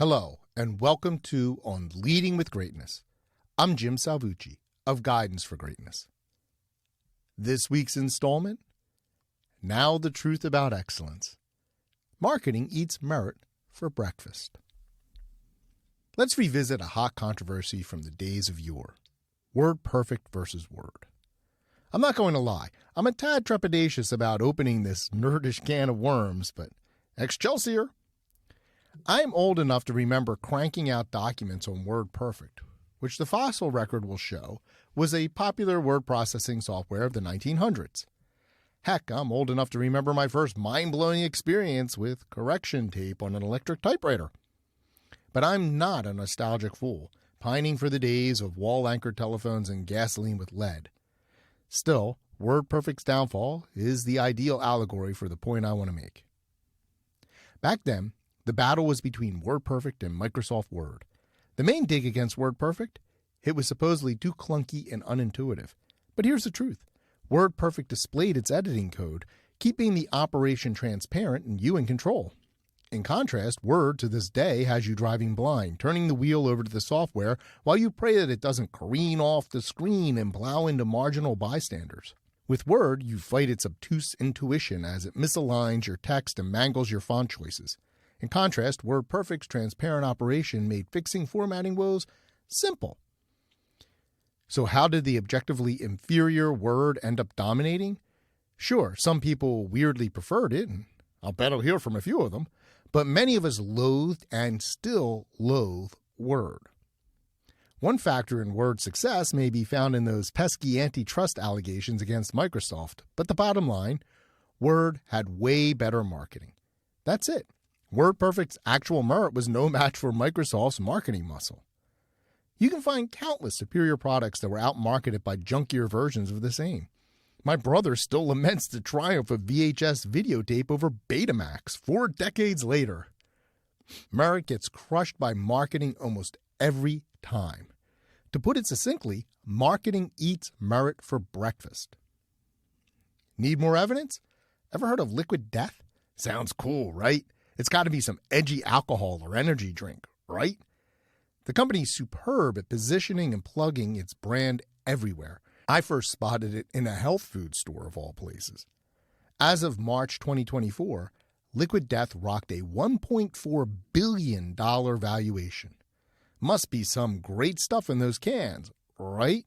Hello, and welcome to On Leading with Greatness. I'm Jim Salvucci of Guidance for Greatness. This week's installment, Now the Truth About Excellence. Marketing eats merit for breakfast. Let's revisit a hot controversy from the days of yore. WordPerfect versus Word. I'm not going to lie, I'm a tad trepidatious about opening this nerdish can of worms, but Excelsior! I'm old enough to remember cranking out documents on WordPerfect, which the fossil record will show was a popular word processing software of the 1900s. Heck, I'm old enough to remember my first mind-blowing experience with correction tape on an electric typewriter. But I'm not a nostalgic fool, pining for the days of wall-anchored telephones and gasoline with lead. Still, WordPerfect's downfall is the ideal allegory for the point I want to make. Back then, the battle was between WordPerfect and Microsoft Word. The main dig against WordPerfect? It was supposedly too clunky and unintuitive. But here's the truth. WordPerfect displayed its editing code, keeping the operation transparent and you in control. In contrast, Word to this day has you driving blind, turning the wheel over to the software while you pray that it doesn't careen off the screen and plow into marginal bystanders. With Word, you fight its obtuse intuition as it misaligns your text and mangles your font choices. In contrast, WordPerfect's transparent operation made fixing formatting woes simple. So how did the objectively inferior Word end up dominating? Sure, some people weirdly preferred it, and I'll bet I'll hear from a few of them, but many of us loathed and still loathe Word. One factor in Word's success may be found in those pesky antitrust allegations against Microsoft, but the bottom line, Word had way better marketing. That's it. WordPerfect's actual merit was no match for Microsoft's marketing muscle. You can find countless superior products that were outmarketed by junkier versions of the same. My brother still laments the triumph of VHS videotape over Betamax 4 decades later. Merit gets crushed by marketing almost every time. To put it succinctly, marketing eats merit for breakfast. Need more evidence? Ever heard of liquid death? Sounds cool, right? It's got to be some edgy alcohol or energy drink, right? The company's superb at positioning and plugging its brand everywhere. I first spotted it in a health food store of all places. As of March 2024, Liquid Death rocked a $1.4 billion valuation. Must be some great stuff in those cans, right?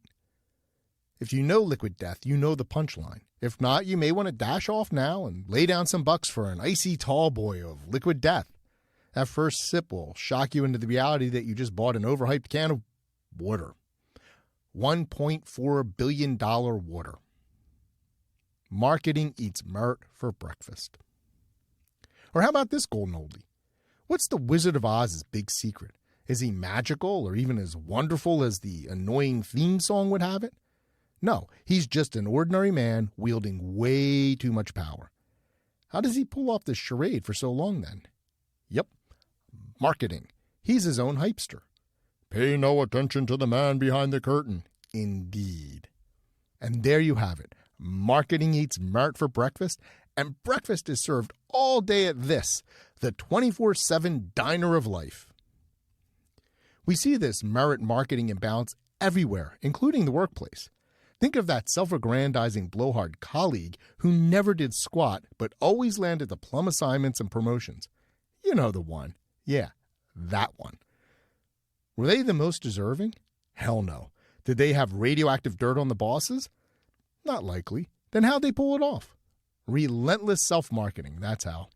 If you know Liquid Death, you know the punchline. If not, you may want to dash off now and lay down some bucks for an icy tall boy of Liquid Death. That first sip will shock you into the reality that you just bought an overhyped can of water. $1.4 billion water. Marketing eats merit for breakfast. Or how about this golden oldie? What's the Wizard of Oz's big secret? Is he magical or even as wonderful as the annoying theme song would have it? No, he's just an ordinary man wielding way too much power. How does he pull off this charade for so long then? Yep, marketing. He's his own hypester. Pay no attention to the man behind the curtain. Indeed. And there you have it. Marketing eats merit for breakfast, and breakfast is served all day at this, the 24/7 diner of life. We see this merit marketing imbalance everywhere, including the workplace. Think of that self-aggrandizing blowhard colleague who never did squat but always landed the plum assignments and promotions. You know the one. Yeah, that one. Were they the most deserving? Hell no. Did they have radioactive dirt on the bosses? Not likely. Then how'd they pull it off? Relentless self-marketing, that's how.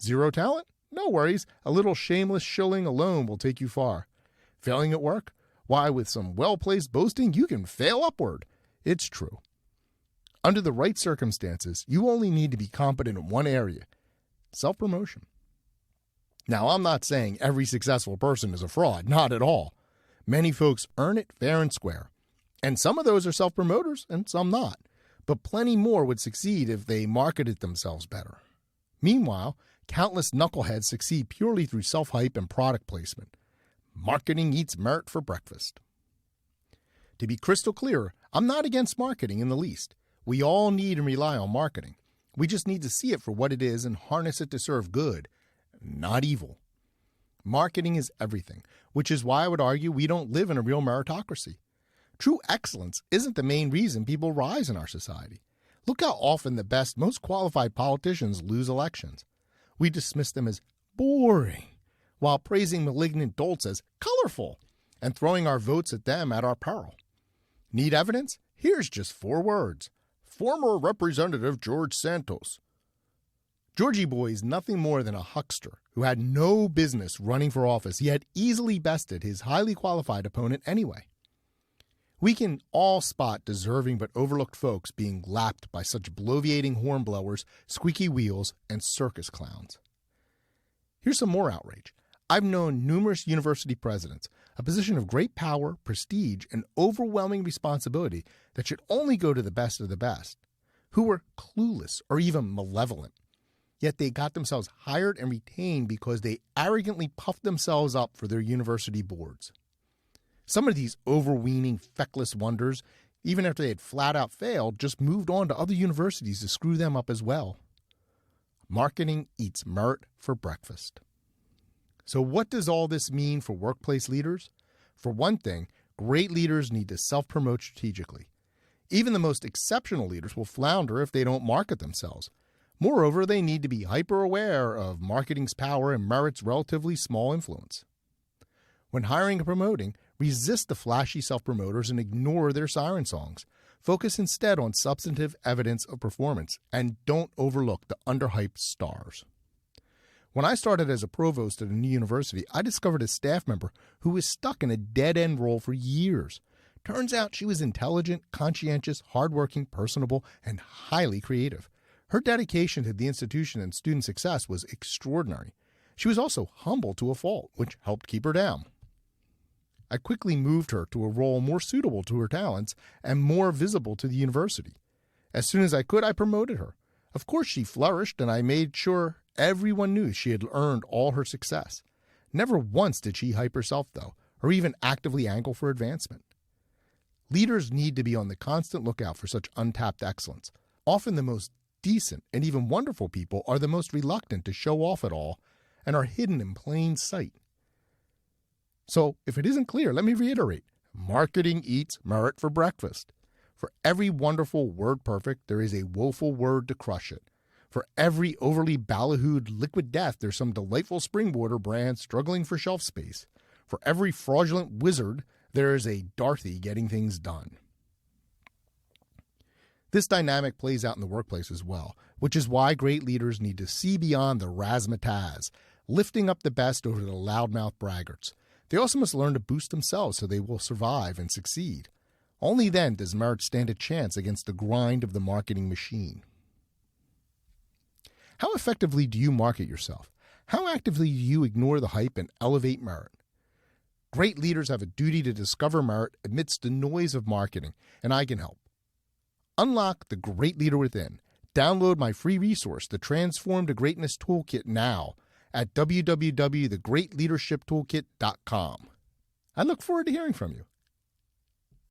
Zero talent? No worries. A little shameless shilling alone will take you far. Failing at work? Why, with some well-placed boasting, you can fail upward. It's true. Under the right circumstances, you only need to be competent in one area: self-promotion. Now, I'm not saying every successful person is a fraud. Not at all. Many folks earn it fair and square. And some of those are self-promoters and some not. But plenty more would succeed if they marketed themselves better. Meanwhile, countless knuckleheads succeed purely through self-hype and product placement. Marketing eats merit for breakfast. To be crystal clear, I'm not against marketing in the least. We all need and rely on marketing. We just need to see it for what it is and harness it to serve good, not evil. Marketing is everything, which is why I would argue we don't live in a real meritocracy. True excellence isn't the main reason people rise in our society. Look how often the best, most qualified politicians lose elections. We dismiss them as boring, while praising malignant dolts as colorful, and throwing our votes at them at our peril. Need evidence? Here's just 4 words. Former Representative George Santos. Georgie Boy is nothing more than a huckster who had no business running for office, yet easily bested his highly qualified opponent anyway. We can all spot deserving but overlooked folks being lapped by such bloviating hornblowers, squeaky wheels, and circus clowns. Here's some more outrage. I've known numerous university presidents, a position of great power, prestige, and overwhelming responsibility that should only go to the best of the best, who were clueless or even malevolent. Yet they got themselves hired and retained because they arrogantly puffed themselves up for their university boards. Some of these overweening, feckless wonders, even after they had flat out failed, just moved on to other universities to screw them up as well. Marketing eats merit for breakfast. So what does all this mean for workplace leaders? For one thing, great leaders need to self-promote strategically. Even the most exceptional leaders will flounder if they don't market themselves. Moreover, they need to be hyper-aware of marketing's power and merit's relatively small influence. When hiring and promoting, resist the flashy self-promoters and ignore their siren songs. Focus instead on substantive evidence of performance, and don't overlook the underhyped stars. When I started as a provost at a new university, I discovered a staff member who was stuck in a dead-end role for years. Turns out she was intelligent, conscientious, hardworking, personable, and highly creative. Her dedication to the institution and student success was extraordinary. She was also humble to a fault, which helped keep her down. I quickly moved her to a role more suitable to her talents and more visible to the university. As soon as I could, I promoted her. Of course, she flourished, and I made sure everyone knew she had earned all her success. Never once did she hype herself, though, or even actively angle for advancement. Leaders need to be on the constant lookout for such untapped excellence. Often the most decent and even wonderful people are the most reluctant to show off at all and are hidden in plain sight. So, if it isn't clear, let me reiterate. Marketing eats merit for breakfast. For every wonderful word perfect, there is a woeful word to crush it. For every overly ballyhooed liquid death, there's some delightful springboarder brand struggling for shelf space. For every fraudulent wizard, there is a Dorothy getting things done. This dynamic plays out in the workplace as well, which is why great leaders need to see beyond the razzmatazz, lifting up the best over the loudmouth braggarts. They also must learn to boost themselves so they will survive and succeed. Only then does merit stand a chance against the grind of the marketing machine. How effectively do you market yourself? How actively do you ignore the hype and elevate merit? Great leaders have a duty to discover merit amidst the noise of marketing, and I can help. Unlock the great leader within. Download my free resource, the Transform to Greatness Toolkit, now at www.thegreatleadershiptoolkit.com. I look forward to hearing from you.